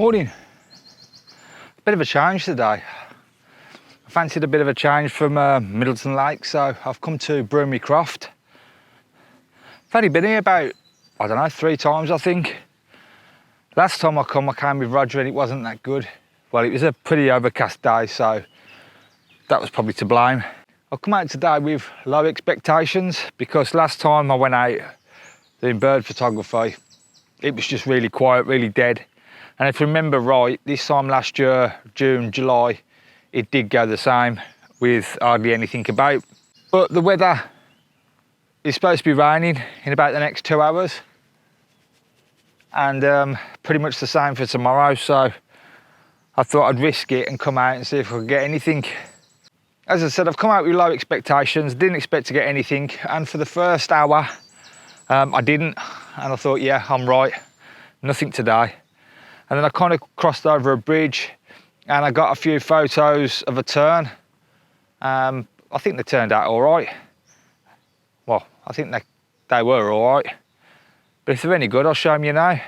Morning. Bit of a change today. I fancied a bit of a change from Middleton Lakes, so I've come to Broomey Croft. I've only been here about, I don't know, 3 times I think. Last time I came with Roger and it wasn't that good. Well, it was a pretty overcast day, so that was probably to blame. I've come out today with low expectations because last time I went out doing bird photography, it was just really quiet, really dead. And if you remember right, this time last year, June, July, it did go the same with hardly anything about. But the weather is supposed to be raining in about the next 2 hours. And pretty much the same for tomorrow. So I thought I'd risk it and come out and see if I could get anything. As I said, I've come out with low expectations, didn't expect to get anything. And for the first hour, I didn't. And I thought, yeah, I'm right, nothing today. And then I kind of crossed over a bridge and I got a few photos of a tern. I think they turned out all right. Well, I think they were all right. But if they're any good, I'll show them you now.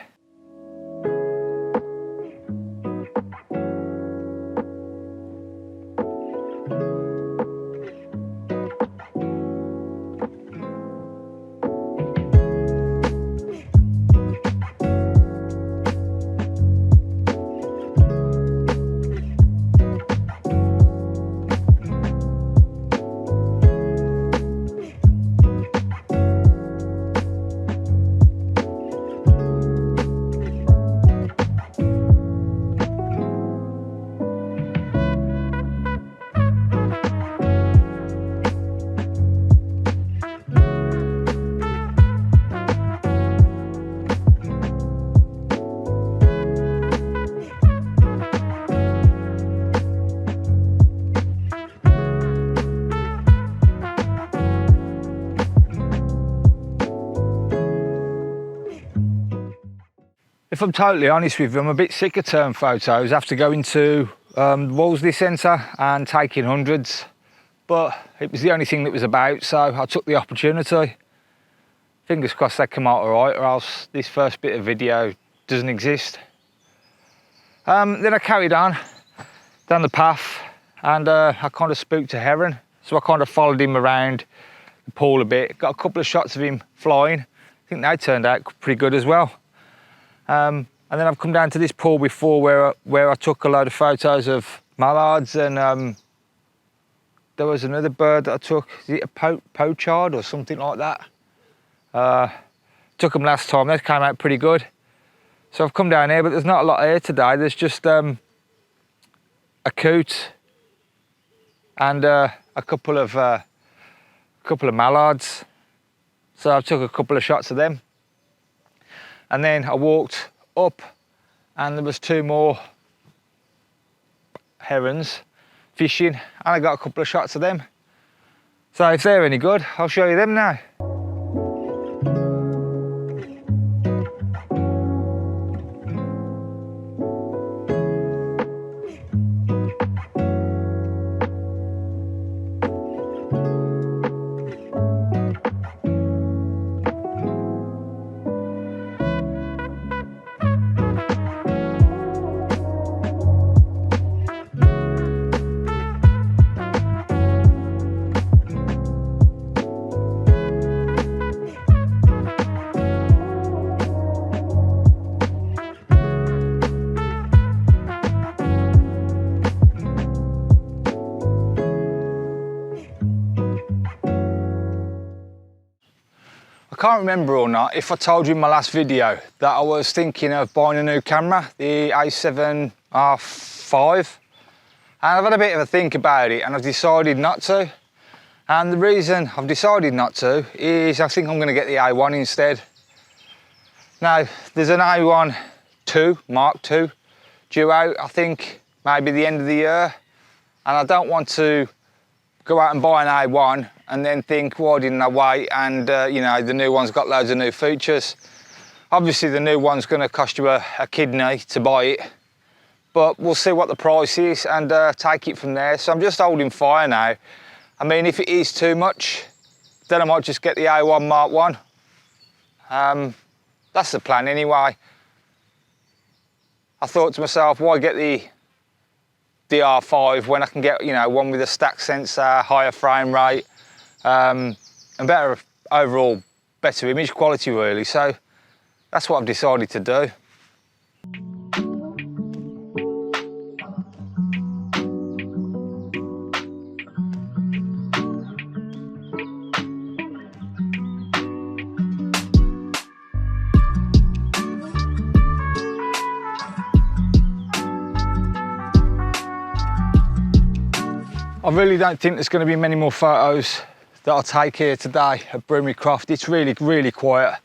If I'm totally honest with you, I'm a bit sick of tern photos after going to Wolseley Centre and taking hundreds. But it was the only thing that was about, so I took the opportunity. Fingers crossed they come out all right, or else this first bit of video doesn't exist. Then I carried on down the path and I kind of spooked a heron. So I kind of followed him around the pool a bit, got a couple of shots of him flying. I think they turned out pretty good as well. And then I've come down to this pool before where I took a load of photos of mallards, and there was another bird that I took. Is it a pochard or something like that? Took them last time, they came out pretty good. So I've come down here, but there's not a lot here today. There's just a coot and a couple of mallards. So I took a couple of shots of them. And then I walked up and there was 2 more herons fishing and I got a couple of shots of them. So if they're any good, I'll show you them now. I can't remember or not if I told you in my last video that I was thinking of buying a new camera, the a7iv, and I've had a bit of a think about it and I've decided not to. And the reason I've decided not to is I think I'm going to get the A1 instead. Now there's an A1 II, Mark II, due out I think maybe the end of the year, and I don't want to go out and buy an A1 and then think, why didn't I wait? And you know, the new one's got loads of new features. Obviously the new one's going to cost you a kidney to buy it, but we'll see what the price is and take it from there. So I'm just holding fire now. I mean, if it is too much, then I might just get the A1 Mark I. That's the plan anyway. I thought to myself, why get the DR5 when I can get, you know, one with a stack sensor, higher frame rate, and better overall, better image quality really. So that's what I've decided to do. I really don't think there's going to be many more photos that I'll take here today at Broomey Croft. It's really, really quiet.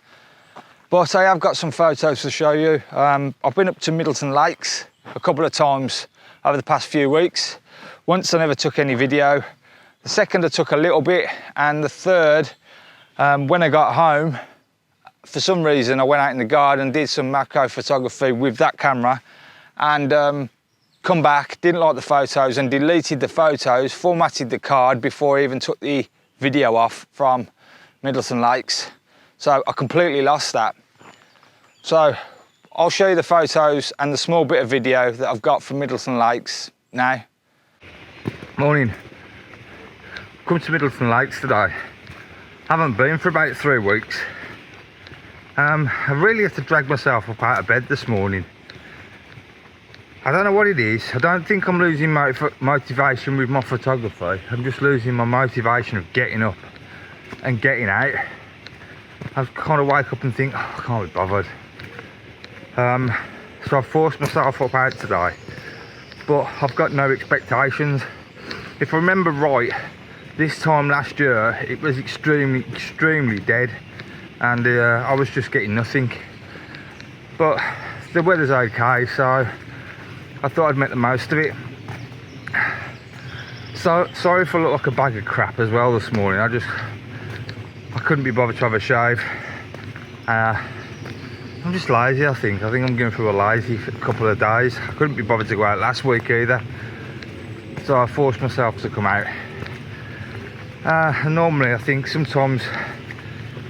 But I have got some photos to show you. I've been up to Middleton Lakes a couple of times over the past few weeks. Once I never took any video. The second I took a little bit, and the third, when I got home, for some reason I went out in the garden and did some macro photography with that camera, and come back, didn't like the photos and deleted the photos, formatted the card before I even took the video off from Middleton Lakes. So I completely lost that. So I'll show you the photos and the small bit of video that I've got from Middleton Lakes now. Morning. Come to Middleton Lakes today. Haven't been for about 3 weeks. I really had to drag myself up out of bed this morning. I don't know what it is. I don't think I'm losing motivation with my photography. I'm just losing my motivation of getting up and getting out. I kind of wake up and think, oh, I can't be bothered. So I've forced myself up out today, but I've got no expectations. If I remember right, this time last year it was extremely dead, and I was just getting nothing. But the weather's okay, so I thought I'd make the most of it. So sorry if I look like a bag of crap as well this morning. I couldn't be bothered to have a shave. I'm just lazy, I think. I'm going through a lazy couple of days. I couldn't be bothered to go out last week either, so I forced myself to come out. And normally I think sometimes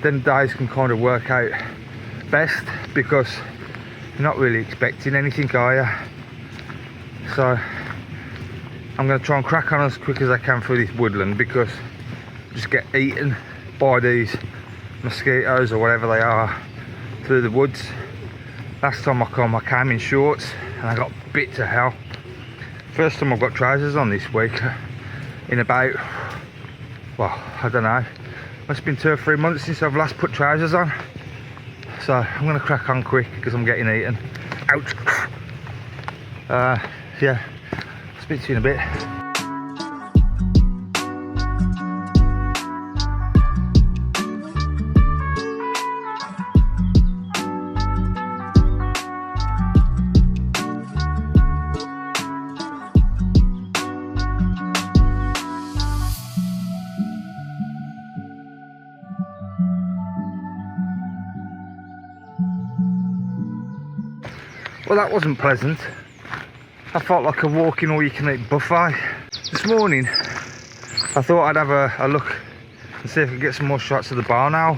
them days can kind of work out best because you're not really expecting anything, are you? So I'm going to try and crack on as quick as I can through this woodland, because I just get eaten by these mosquitoes or whatever they are through the woods. Last time I came in shorts and I got bit to hell. First time I've got trousers on this week in about, well, I don't know, must have been 2 or 3 months since I've last put trousers on. So I'm going to crack on quick because I'm getting eaten. Ouch. Yeah, I'll speak to you in a bit. Well, that wasn't pleasant. I felt like a walking all-you-can-eat buffet. This morning, I thought I'd have a look and see if I could get some more shots of the barn owl.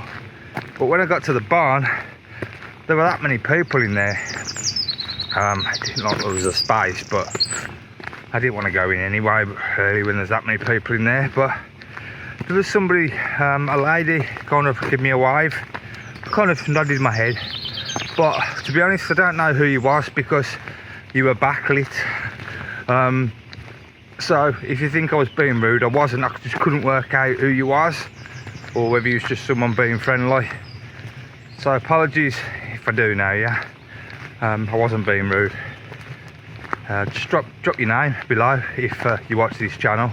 But when I got to the barn, there were that many people in there. I didn't like there was a space, but I didn't want to go in anyway, early when there's that many people in there. But there was somebody, a lady, kind of gave me a wave. I kind of nodded my head. But to be honest, I don't know who you was because you were backlit. So if you think I was being rude, I wasn't. I just couldn't work out who you was or whether you was just someone being friendly. So apologies if I do know you. I wasn't being rude. Just drop your name below if you watch this channel.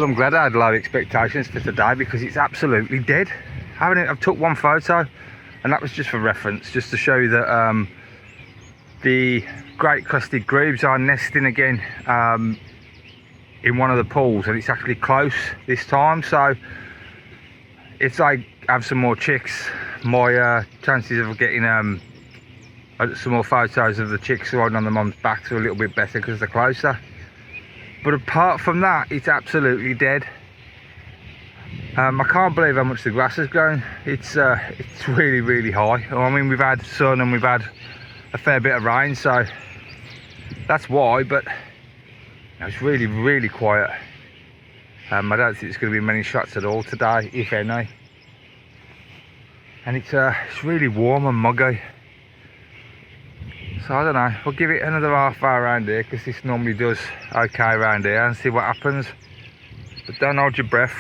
But I'm glad I had low expectations for today because it's absolutely dead. I've took one photo, and that was just for reference, just to show you that the great crested grebes are nesting again in one of the pools, and it's actually close this time. So if I have some more chicks, my chances of getting some more photos of the chicks riding on the mum's backs are a little bit better because they're closer. But apart from that, it's absolutely dead. I can't believe how much the grass has grown. It's really, really high. I mean, we've had sun and we've had a fair bit of rain, so that's why. But it's really, really quiet. I don't think there's going to be many shots at all today, if any. And it's really warm and muggy. So I don't know, we'll give it another half hour around here because this normally does okay around here, and see what happens. But don't hold your breath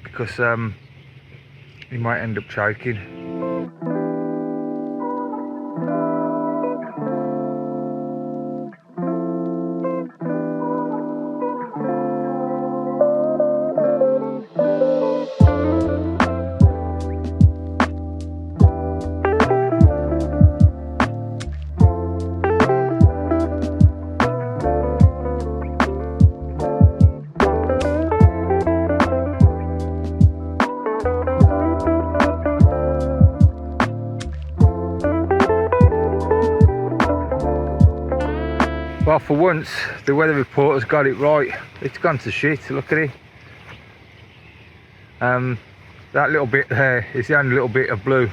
because you might end up choking. Well, for once, the weather reporter's got it right. It's gone to shit, look at it. That little bit there is the only little bit of blue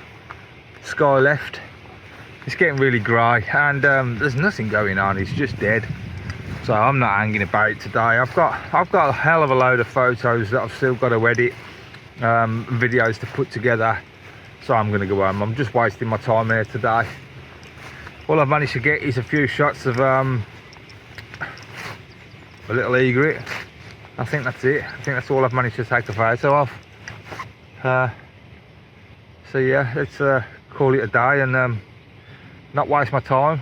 sky left. It's getting really grey, and there's nothing going on, it's just dead. So I'm not hanging about it today. I've got a hell of a load of photos that I've still got to edit, videos to put together. So I'm going to go home. I'm just wasting my time here today. All I've managed to get is a few shots of a little egret. I think that's it. I think that's all I've managed to take a photo of. So yeah, let's call it a day and not waste my time.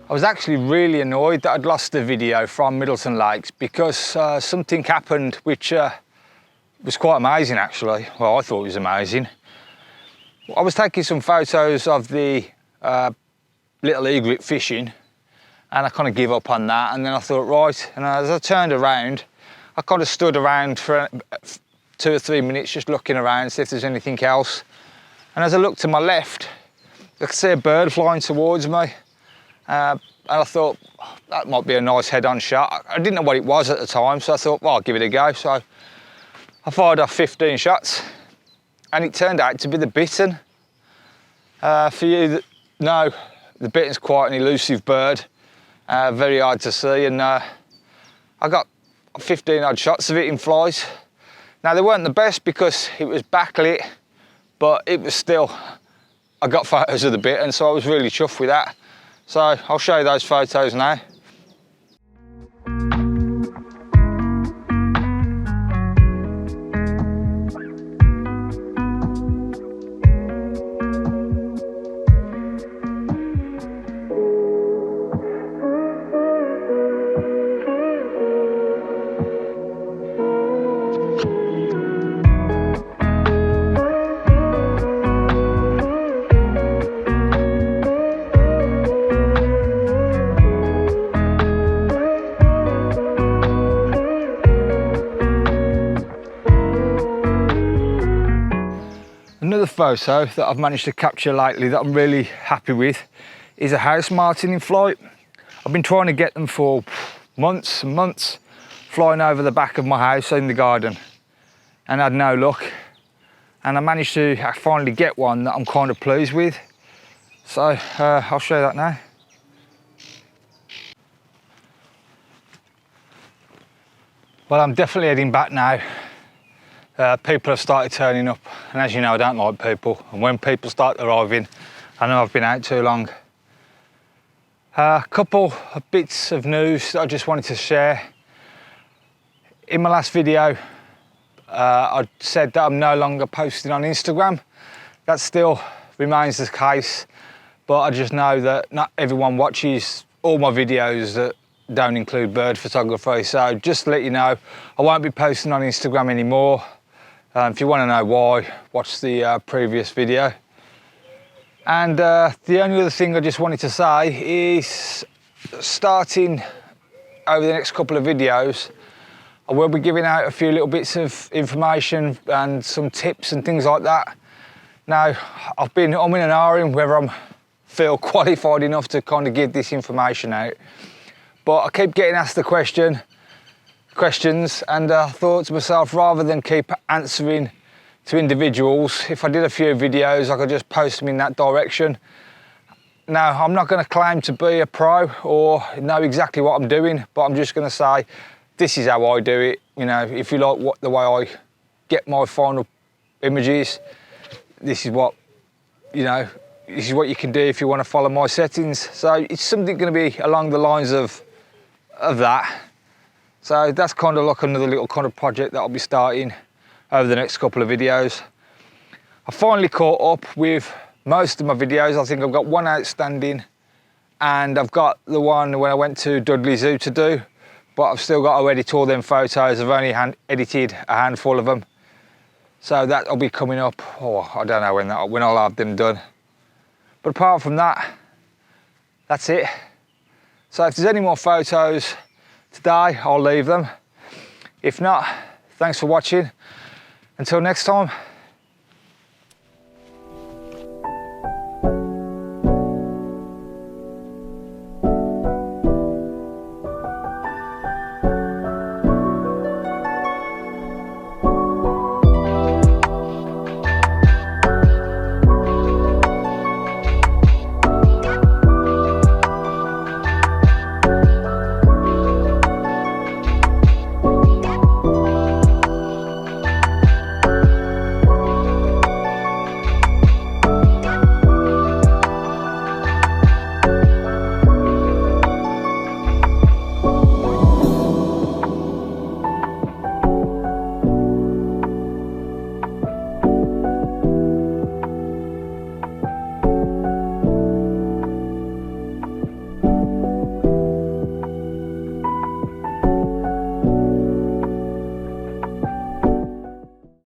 I was actually really annoyed that I'd lost the video from Middleton Lakes because something happened which was quite amazing actually. Well, I thought it was amazing. I was taking some photos of the little egret fishing and I kind of gave up on that, and then I thought, right, and as I turned around, I kind of stood around for 2 or 3 minutes just looking around, see if there's anything else. And as I looked to my left, I could see a bird flying towards me. And I thought that might be a nice head-on shot. I didn't know what it was at the time, so I thought, well, I'll give it a go. So I fired off 15 shots, and it turned out to be the bittern. For you that know, the bittern's quite an elusive bird, very hard to see, and I got 15 odd shots of it in flies. Now they weren't the best because it was backlit, but it was still, I got photos of the bittern, so I was really chuffed with that. So I'll show you those photos now. Another photo that I've managed to capture lately that I'm really happy with is a house martin in flight. I've been trying to get them for months and months, flying over the back of my house in the garden, and had no luck. And I managed to finally get one that I'm kind of pleased with. So I'll show you that now. Well, I'm definitely heading back now. People have started turning up, and as you know, I don't like people, and when people start arriving, I know I've been out too long. A couple of bits of news that I just wanted to share. In my last video, I said that I'm no longer posting on Instagram. That still remains the case, but I just know that not everyone watches all my videos that don't include bird photography. So just to let you know, I won't be posting on Instagram anymore. If you want to know why, watch the previous video. And the only other thing I just wanted to say is, starting over the next couple of videos, I will be giving out a few little bits of information and some tips and things like that. Now, I've been umming and ahhing whether I feel qualified enough to kind of give this information out. But I keep getting asked the questions, and I thought to myself, rather than keep answering to individuals, if I did a few videos, I could just post them in that direction. Now, I'm not going to claim to be a pro or know exactly what I'm doing, but I'm just going to say, this is how I do it. You know, if you like the way I get my final images, this is what, you know, this is what you can do if you want to follow my settings. So it's something going to be along the lines of that. So that's kind of like another little kind of project that I'll be starting over the next couple of videos. I finally caught up with most of my videos. I think I've got one outstanding, and I've got the one when I went to Dudley Zoo to do, but I've still got to edit all them photos. I've only edited a handful of them. So that'll be coming up, I don't know when I'll have them done. But apart from that, that's it. So if there's any more photos today, I'll leave them. If not, thanks for watching. Until next time.